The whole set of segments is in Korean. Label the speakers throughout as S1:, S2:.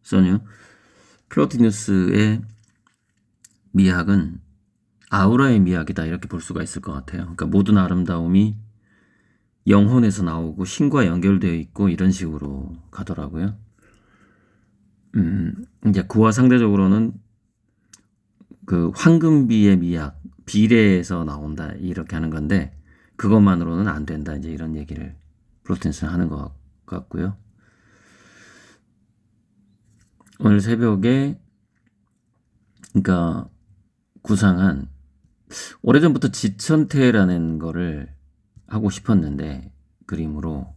S1: 써뉴. 플로티누스의 미학은 아우라의 미학이다 이렇게 볼 수가 있을 것 같아요. 그러니까 모든 아름다움이 영혼에서 나오고 신과 연결되어 있고 이런 식으로 가더라고요. 이제 그와 상대적으로는 그 황금비의 미학, 비례에서 나온다 이렇게 하는 건데 그것만으로는 안 된다 이제 이런 얘기를 플로틴스는 하는 것 같고요. 오늘 새벽에 그러니까 구상한 오래전부터 지천태라는 거를 하고 싶었는데 그림으로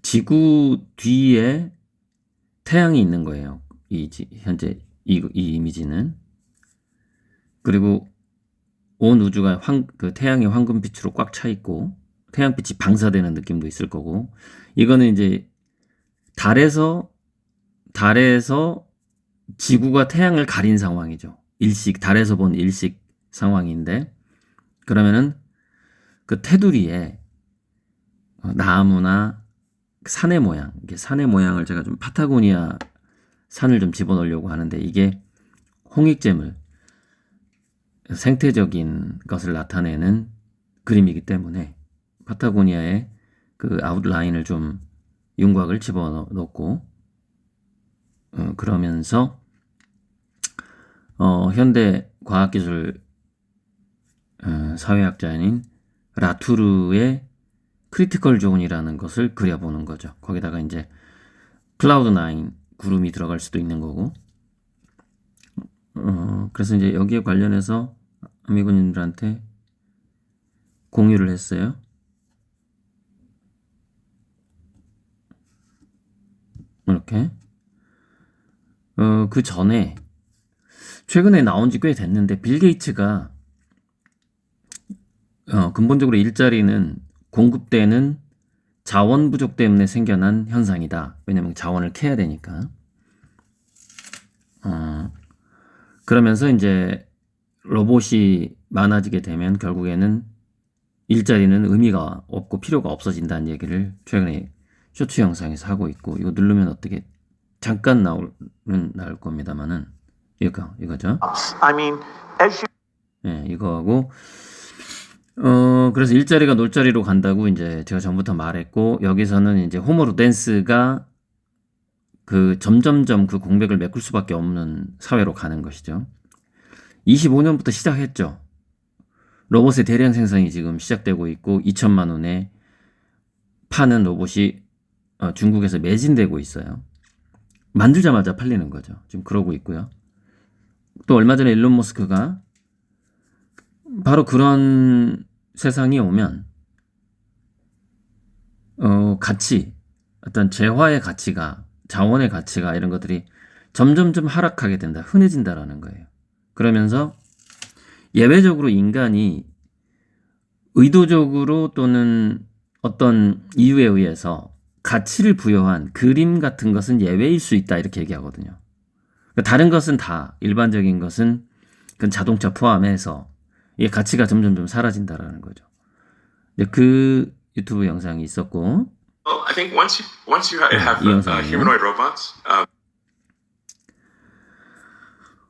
S1: 지구 뒤에 태양이 있는 거예요. 현재 이 이미지는. 그리고 온 우주가 그 태양의 황금빛으로 꽉 차 있고 태양빛이 방사되는 느낌도 있을 거고 이거는 이제 달에서 지구가 태양을 가린 상황이죠. 달에서 본 일식 상황인데 그러면은 그 테두리에 나무나 산의 모양, 이게 산의 모양을 제가 좀 파타고니아 산을 좀 집어넣으려고 하는데 이게 홍익재물, 생태적인 것을 나타내는 그림이기 때문에 파타고니아의 그 아웃라인을 좀 윤곽을 집어넣고 그러면서 현대 과학기술 사회학자인 라투르의 크리티컬 존이라는 것을 그려보는 거죠. 거기다가 이제 클라우드9 구름이 들어갈 수도 있는 거고 그래서 이제 여기에 관련해서 아미고님들한테 공유를 했어요. 이렇게 그 전에 최근에 나온 지 꽤 됐는데 빌 게이츠가 근본적으로 일자리는 공급되는 자원 부족 때문에 생겨난 현상이다. 왜냐면 자원을 캐야 되니까. 그러면서 이제 로봇이 많아지게 되면 결국에는 일자리는 의미가 없고 필요가 없어진다는 얘기를 최근에 쇼츠 영상에서 하고 있고 이거 누르면 어떻게 잠깐 나올 겁니다만은 이거죠. 네, 이거하고 그래서 일자리가 놀자리로 간다고 이제 제가 전부터 말했고 여기서는 이제 호모 루덴스가 그 점점점 그 공백을 메꿀 수밖에 없는 사회로 가는 것이죠. 25년부터 시작했죠. 로봇의 대량 생산이 지금 시작되고 있고 2천만 원에 파는 로봇이 중국에서 매진되고 있어요. 만들자마자 팔리는 거죠. 지금 그러고 있고요. 또 얼마 전에 일론 머스크가 바로 그런 세상이 오면 가치, 어떤 재화의 가치가, 자원의 가치가 이런 것들이 점점점 하락하게 된다, 흔해진다라는 거예요. 그러면서 예외적으로 인간이 의도적으로 또는 어떤 이유에 의해서 가치를 부여한 그림 같은 것은 예외일 수 있다 이렇게 얘기하거든요. 그러니까 다른 것은 다 일반적인 것은 그 자동차 포함해서 이 가치가 점점 사라진다라는 거죠. 그 유튜브 영상이 있었고,
S2: I think once you have
S1: 이 영상이에요.
S2: humanoid robots.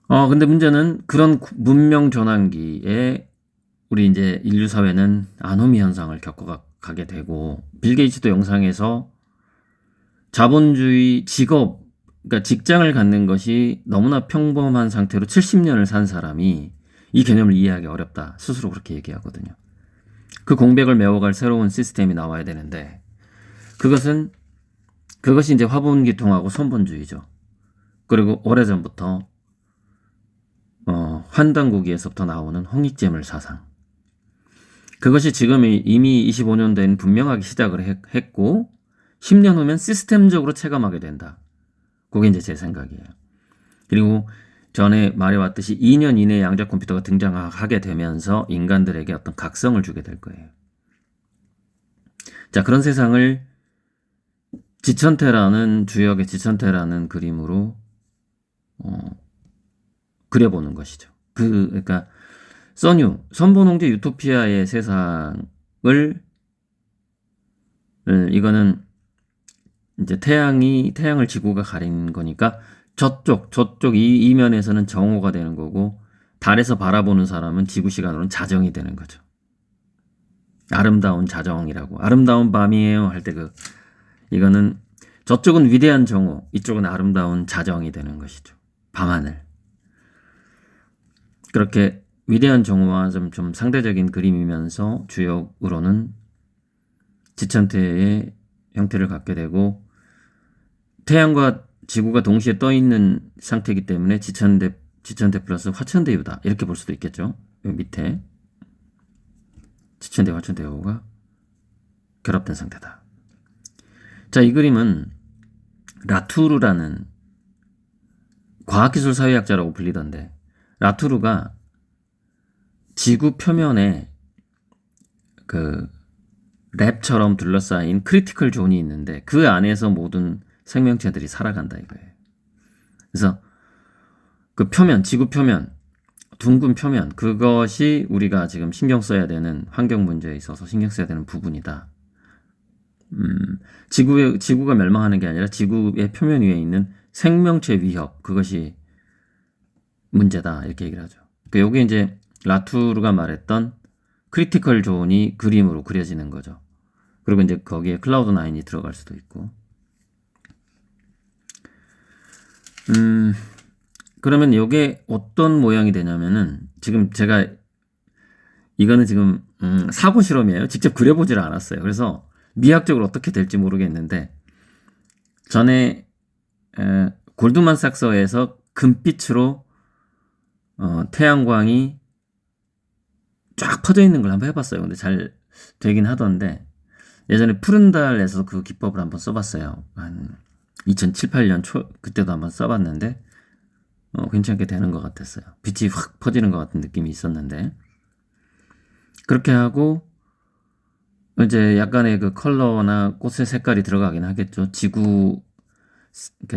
S1: 근데 문제는 그런 문명 전환기에 우리 이제 인류 사회는 아노미 현상을 겪어가게 되고, 빌 게이츠도 영상에서 자본주의 그러니까 직장을 갖는 것이 너무나 평범한 상태로 70년을 산 사람이 이 개념을 이해하기 어렵다. 스스로 그렇게 얘기하거든요. 그 공백을 메워갈 새로운 시스템이 나와야 되는데 그것이 이제 화분기통하고 선본주의죠. 그리고 오래전부터 환단고기에서부터 나오는 홍익재물 사상. 그것이 지금 이미 25년 된 분명하게 시작을 했고 10년 후면 시스템적으로 체감하게 된다. 그게 이제 제 생각이에요. 그리고 전에 말해왔듯이 2년 이내에 양자 컴퓨터가 등장하게 되면서 인간들에게 어떤 각성을 주게 될 거예요. 자, 그런 세상을 주역의 지천태라는 그림으로 그려보는 것이죠. 그러니까 선본홍제 유토피아의 세상을 이거는 이제 태양을 지구가 가린 거니까 저쪽 이 면에서는 정오가 되는 거고 달에서 바라보는 사람은 지구 시간으로는 자정이 되는 거죠. 아름다운 자정이라고. 아름다운 밤이에요 할 때 이거는 저쪽은 위대한 정오, 이쪽은 아름다운 자정이 되는 것이죠. 밤하늘. 그렇게 위대한 정오와 좀 상대적인 그림이면서 주역으로는 지천태의 형태를 갖게 되고 태양과 지구가 동시에 떠 있는 상태이기 때문에 지천대 플러스 화천대유다 이렇게 볼 수도 있겠죠. 여기 밑에 지천대 화천대유가 결합된 상태다. 자, 이 그림은 라투르라는 과학기술 사회학자라고 불리던데 라투르가 지구 표면에 그 랩처럼 둘러싸인 크리티컬 존이 있는데 그 안에서 모든 생명체들이 살아간다 이거예요. 그래서 그 표면, 지구 표면, 둥근 표면 그것이 우리가 지금 신경 써야 되는 환경 문제에 있어서 신경 써야 되는 부분이다. 지구가 멸망하는 게 아니라 지구의 표면 위에 있는 생명체 위협 그것이 문제다 이렇게 얘기를 하죠. 요게 이제 라투르가 말했던 크리티컬 존이 그림으로 그려지는 거죠. 그리고 이제 거기에 클라우드9이 들어갈 수도 있고. 그러면 이게 어떤 모양이 되냐면은 지금 제가 이거는 지금 사고 실험이에요. 직접 그려보질 않았어요. 그래서 미학적으로 어떻게 될지 모르겠는데 전에 골드만삭스에서 금빛으로 태양광이 쫙 퍼져 있는 걸 한번 해봤어요. 근데 잘 되긴 하던데 예전에 푸른 달에서 그 기법을 한번 써봤어요. 한 2007, 8년 초 그때도 한번 써봤는데 괜찮게 되는 것 같았어요. 빛이 확 퍼지는 것 같은 느낌이 있었는데 그렇게 하고 이제 약간의 그 컬러나 꽃의 색깔이 들어가긴 하겠죠. 지구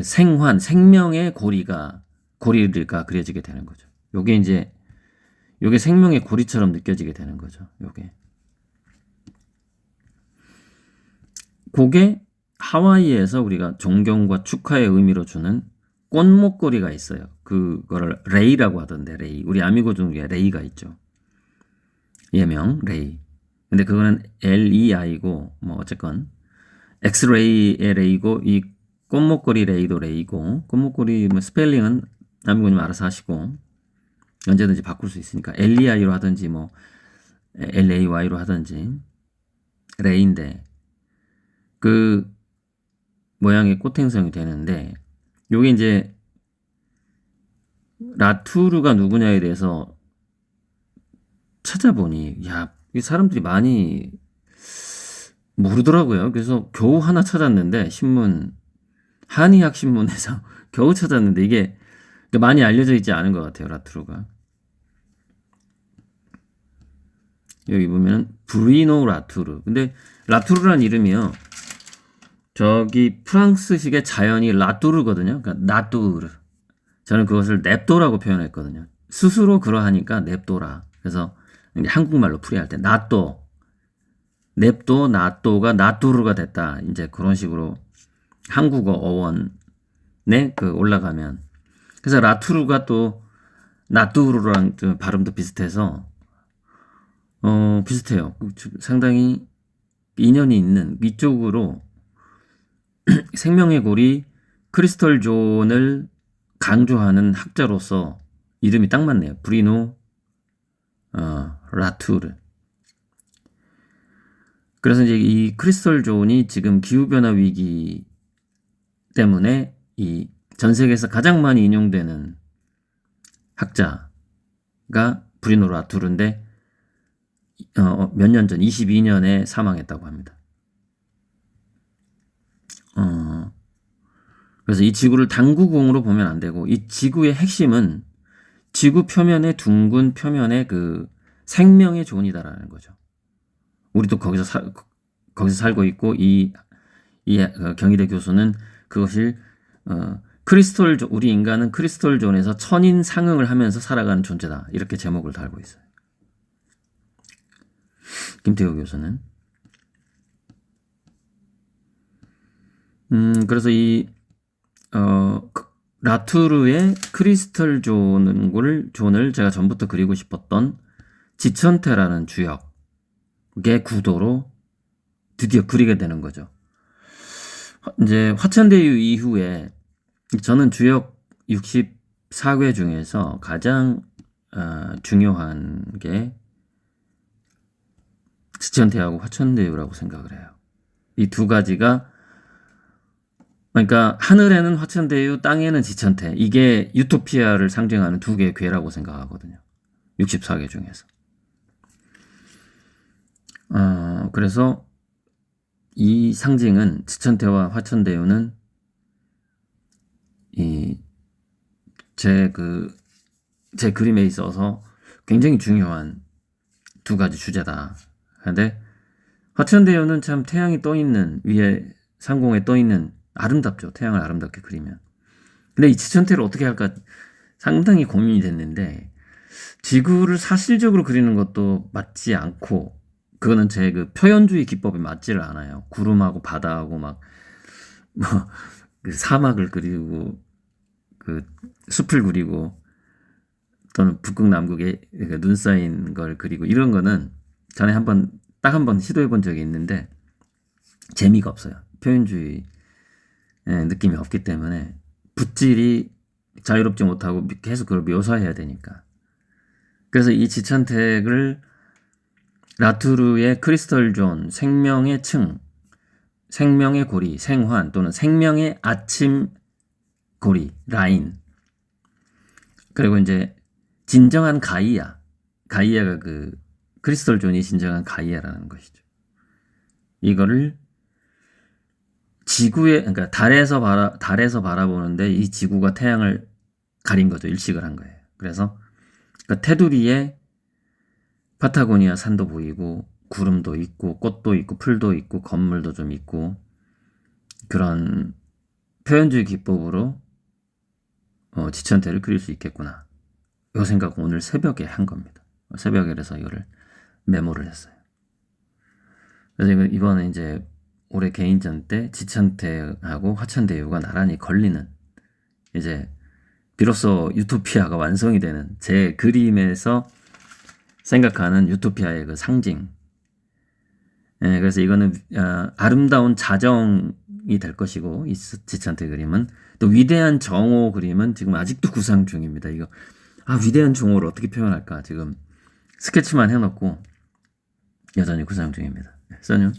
S1: 생명의 고리가 그려지게 되는 거죠. 요게 생명의 고리처럼 느껴지게 되는 거죠. 그게 하와이에서 우리가 존경과 축하의 의미로 주는 꽃 목걸이가 있어요. 그거를 레이라고 하던데 레이. 우리 아미고 중에 레이가 있죠. 예명 레이. 근데 그거는 LEI고 뭐 어쨌건 엑스레이의 레이고 이 꽃목걸이 레이도 레이고 꽃목걸이 뭐 스펠링은 아미고님 알아서 하시고 언제든지 바꿀 수 있으니까 LEI로 하든지 뭐 LAY로 하든지 레이인데 그 모양의 꽃 행성이 되는데 요게 이제 라투르가 누구냐에 대해서 찾아보니 이 사람들이 많이 모르더라고요. 그래서 겨우 하나 찾았는데 한의학 신문에서 겨우 찾았는데 이게 많이 알려져 있지 않은 것 같아요. 라투르가 여기 보면은 브리노 라투르. 근데 라투르란 이름이요. 저기 프랑스식의 자연이 라뚜르거든요. 그러니까 나뚜르. 저는 그것을 냅도라고 표현했거든요. 스스로 그러하니까 냅도라. 그래서 한국말로 풀이할 때 나또, 냅도, 나또가 나뚜르가 됐다. 이제 그런 식으로 한국어 어원에 올라가면. 그래서 라투르가 또 나뚜르랑 발음도 비슷해서 비슷해요. 상당히 인연이 있는 이쪽으로 생명의 고리 크리스털 존을 강조하는 학자로서 이름이 딱 맞네요. 브리노 라투르. 그래서 이제 이 크리스털 존이 지금 기후변화 위기 때문에 이 전 세계에서 가장 많이 인용되는 학자가 브리노 라투르인데 몇 년 전 22년에 사망했다고 합니다. 그래서 이 지구를 당구공으로 보면 안 되고 이 지구의 핵심은 지구 표면의 둥근 표면의 그 생명의 존이다라는 거죠. 우리도 거기서 살고 있고 이 경희대 교수는 그것을 크리스톨 존, 우리 인간은 크리스톨 존에서 천인 상응을 하면서 살아가는 존재다. 이렇게 제목을 달고 있어요. 김태호 교수는. 그래서 라투르의 크리스털 존을 제가 전부터 그리고 싶었던 지천태라는 주역의 구도로 드디어 그리게 되는 거죠. 이제 화천대유 이후에 저는 주역 64괴 중에서 가장 중요한 게 지천태하고 화천대유라고 생각을 해요. 이 두 가지가, 그러니까 하늘에는 화천대유, 땅에는 지천태, 이게 유토피아를 상징하는 두 개의 괴라고 생각하거든요. 64개 중에서. 그래서 이 상징은, 지천태와 화천대유는 제 그림에 있어서 굉장히 중요한 두 가지 주제다. 근데 화천대유는 참 태양이 떠있는, 위에 상공에 떠있는, 아름답죠. 태양을 아름답게 그리면. 근데 이 지천태를 어떻게 할까 상당히 고민이 됐는데, 지구를 사실적으로 그리는 것도 맞지 않고, 그거는 제 그 표현주의 기법에 맞지를 않아요. 구름하고 바다하고 그 사막을 그리고 그 숲을 그리고 또는 북극 남극에 눈 쌓인 걸 그리고 이런 거는 전에 딱 한 번 시도해 본 적이 있는데 재미가 없어요. 표현주의 느낌이 없기 때문에 붓질이 자유롭지 못하고 계속 그걸 묘사해야 되니까. 그래서 이 지천택을 라투르의 크리스털 존, 생명의 층, 생명의 고리, 생환 또는 생명의 아침 고리, 라인, 그리고 이제 진정한 가이아가 그 크리스털 존이 진정한 가이아라는 것이죠. 이거를 그러니까 달에서 바라보는데 이 지구가 태양을 가린 거죠. 일식을 한 거예요. 그래서 그 테두리에 파타고니아 산도 보이고 구름도 있고 꽃도 있고 풀도 있고 건물도 좀 있고 그런 표현주의 기법으로 지천태를 그릴 수 있겠구나. 이 생각 오늘 새벽에 한 겁니다. 새벽에 그래서 이거를 메모를 했어요. 그래서 이번에 이제 올해 개인전 때 지천태하고 화천대유가 나란히 걸리는, 이제 비로소 유토피아가 완성이 되는, 제 그림에서 생각하는 유토피아의 그 상징. 그래서 이거는 아름다운 자정이 될 것이고, 이 지천태 그림은 또 위대한 정오 그림은 지금 아직도 구상 중입니다. 이거 위대한 정오를 어떻게 표현할까 지금 스케치만 해놓고 여전히 구상 중입니다. 써님.